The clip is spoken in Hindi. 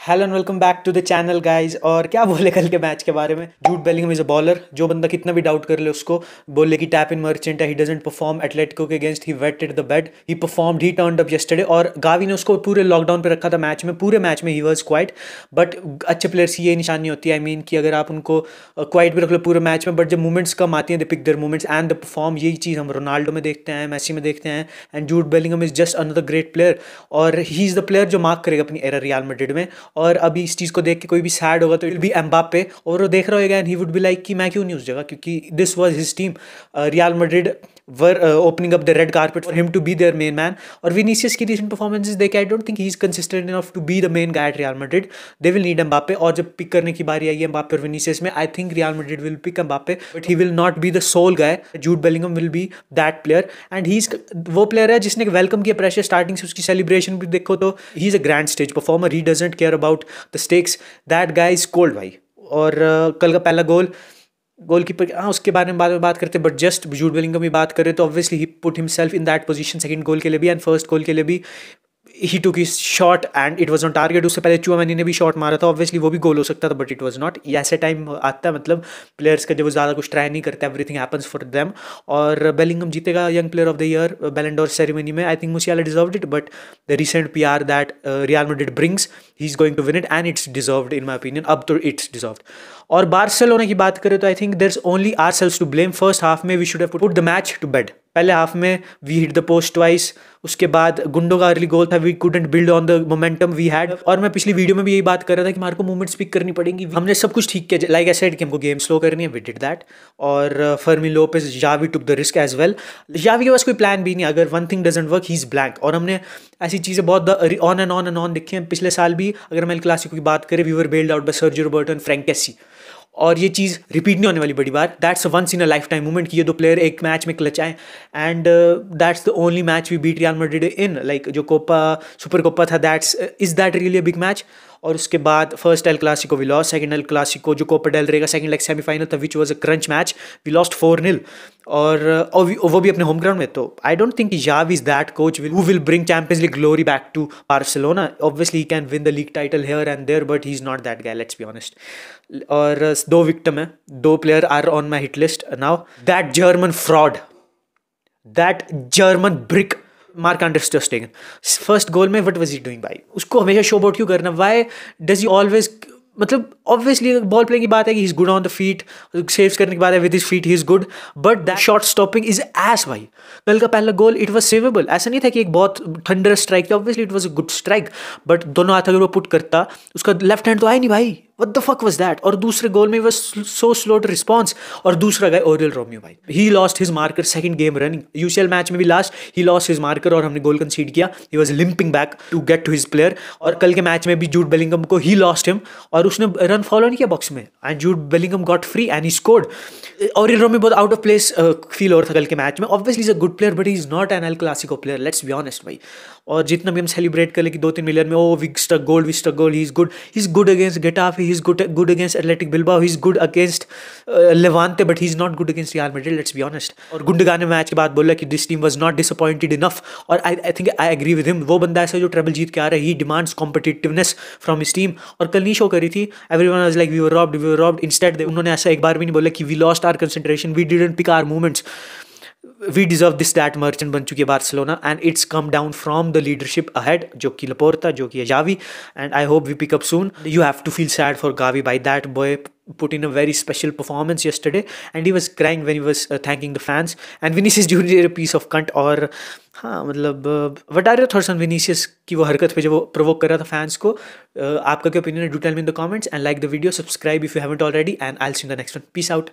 Hello and welcome back to the channel guys. और क्या बोले कल के मैच के बारे में। Jude Bellingham is a baller. जो बंदा कितना भी डाउट कर ले उसको, बोले कि टैप इन मर्चेंट है, ही डजंट परफॉर्म एटलेटिको के against, he waited the bed, he performed, he turned up yesterday. और गावी ने उसको पूरे लॉकडाउन पे रखा था मैच में, पूरे मैच में ही वाज क्वाइट। बट अच्छे प्लेयर्स की ये निशानी होती है, आई मीन कि अगर आप उनको क्वाइट भी रख लो पूरे मैच में, बट जब मूवमेंट्स कम आती हैं they pick their movements and the perform. यही चीज़ हम रोनाल्डो में देखते हैं, मेसी में देखते हैं, and जूड Bellingham is just another great player. और ही इज़ द प्लेयर जो मार्क करेगा अपनी एरर रियल मैड्रिड में। और अभी इस चीज़ को देख के कोई भी सैड होगा तो इट विल बी एम्बाप्पे, और वो देख रहा होगा and he would be like कि मैं क्यों नहीं उस जगह, क्योंकि this was his team. Real Madrid were opening up the red carpet for him to be their main man. और Vinicius की recent performances देख के I don't think he is consistent enough to be the main guy at Real Madrid. They will need Mbappe, और जब पिक करने की बारी आई है Mbappe और Vinicius में, I think Real Madrid will pick Mbappe, but he will not be the sole guy. Jude Bellingham will be that player, and he's वो प्लेयर है जिसने वेलकम किया प्रेशर स्टार्टिंग से। उसकी सेलिब्रेशन भी देखो तो he is a grand stage performer, he doesn't care about the stakes. That guy is cold भाई। और कल का पहला गोलकीपर, हाँ उसके बारे में बाद में बात करते हैं, बट जस्ट जूड बेलिंगम की बात करें तो obviously he put himself in that position second goal के लिए भी एंड फर्स्ट गोल के लिए भी। He took his shot and it was on target. उससे पहले चुआमेनी ने भी शॉट मारा था, ऑब्वियसली वो भी गोल हो सकता था बट इट वाज नॉट। ऐसे टाइम आता है मतलब प्लेयर्स का जब वो ज़्यादा कुछ ट्राई नहीं करते, एवरीथिंग हैपन्स फॉर देम। और बेलिंगम जीतेगा young player of the year Ballon d'Or ceremony में। I think Musiala deserved it, but the recent PR that Real Madrid brings, he is going to win it and it's deserved in my opinion. अब तो इट्स डिजर्व्ड। और बार्सिलोना की बात करें तो I think there is only ourselves to blame. First half में we should have put the match to bed. पहले हाफ में we hit the post twice, उसके बाद गुंडो का अर्ली गोल था, we couldn't build on the momentum we had. और मैं पिछली वीडियो में भी यही बात कर रहा था कि हमारे को मूवमेंट्स पिक करनी पड़ेंगी। हमने सब कुछ ठीक किया, लाइक आई सेड कि हमको गेम स्लो करनी है, वी डिड दैट। और Fermin Lopez, Xavi took the risk as well. Xavi के पास कोई प्लान भी नहीं, अगर one thing doesn't work he is blank. और हमने ऐसी चीज़ें बहुत ऑन एंड ऑन देखी हैं पिछले साल भी। अगर मैं एल क्लासिको की बात करें, we were bailed out by Sergio Roberto and Franck Kessie, और ये चीज़ रिपीट नहीं होने वाली बड़ी बार। That's a once in a lifetime movement कि ये दो प्लेयर एक मैच में क्लच आए। And that's the only match we beat Real Madrid in, like जो कोपा सुपर कोपा था, that's is that really a big match. और उसके बाद first El Clasico we lost, second El Clasico जो Copa del Rey second like semifinal था which was a crunch match, we lost 4-0। और वो भी अपने होम ग्राउंड में। तो I don't think Xavi is that coach who will bring Champions League glory back to Barcelona. Obviously he can win the league title here and there, but he is not that guy, let's be honest. और दो विक्टिम है, दो player are on my hit list now. That German fraud, that German brick Marc Andre ter Stegen, first goal में व्हाट वाज ही डूइंग भाई? उसको हमेशा शो आउट क्यों करना? व्हाई डज ही ऑलवेज, मतलब ऑब्वियसली बॉल प्लेइंग की बात है कि ही is good on the feet, saves करने की बात है with his feet he is good, but that shot stopping is S भाई। कल का पहला गोल इट वाज सेवेबल, ऐसा नहीं था कि एक बहुत थंडर स्ट्राइक था, obviously it was a good strike, but दोनों हाथ अगर वो पुट करता, उसका लेफ्ट हैंड तो आया नहीं भाई। What the fuck was that? और दूसरे गोल में was so slow to response। और दूसरा गाय ओरियल रोमियो भाई, he lost his marker second game running। UCL match में भी last he lost his marker और हमने गोल कंसीड किया। He was limping back to get to his player। और कल के मैच में भी जूड बेलिंगम को he lost him और उसने रन फॉलो नहीं किया बॉक्स में, and Jude Bellingham got free and he scored। Oryol Romeo बहुत आउट ऑफ प्लेस फील हो रहा था कल के मैच में। Obviously is a good player but he is not an El Clasico player, let's be honest भाई। और जितना भी हम सेलिब्रेट कर ले कि 2-3 मिलियन में oh we struck goal, he is good against Getafe, he is good against Athletic Bilbao, he is good against Levante, but he is not good against Real Madrid, let's be honest. और गुंडगान ने मैच के बाद बोला कि this team was not disappointed enough, और I think I agree with him. वो बंदा ऐसा जो ट्रेबल जीत के आ रहा है, he demands competitiveness from his team. और कल नहीं शो करी थी, everyone was like we were robbed. Instead उन्होंने ऐसा एक बार भी नहीं बोला कि we lost our concentration, we didn't pick our movements, we deserve this that merchant बन चुकी है Barcelona, and it's come down from the leadership ahead, जो कि लपोर्ता, जो कि Xavi, and I hope we pick up soon. You have to feel sad for Gavi भाई, that boy put in a very special performance yesterday and he was crying when he was thanking the fans, and Vinicius Junior a piece of cunt। और हाँ मतलब what are your thoughts on Vinicius की वो हरकत पे जो वो प्रोवोक कर रहा था फैंस को? आपका क्या ओपिनियन है? Do tell me in the comments and like the video, subscribe if you haven't already, and I will see you in the next one. Peace out.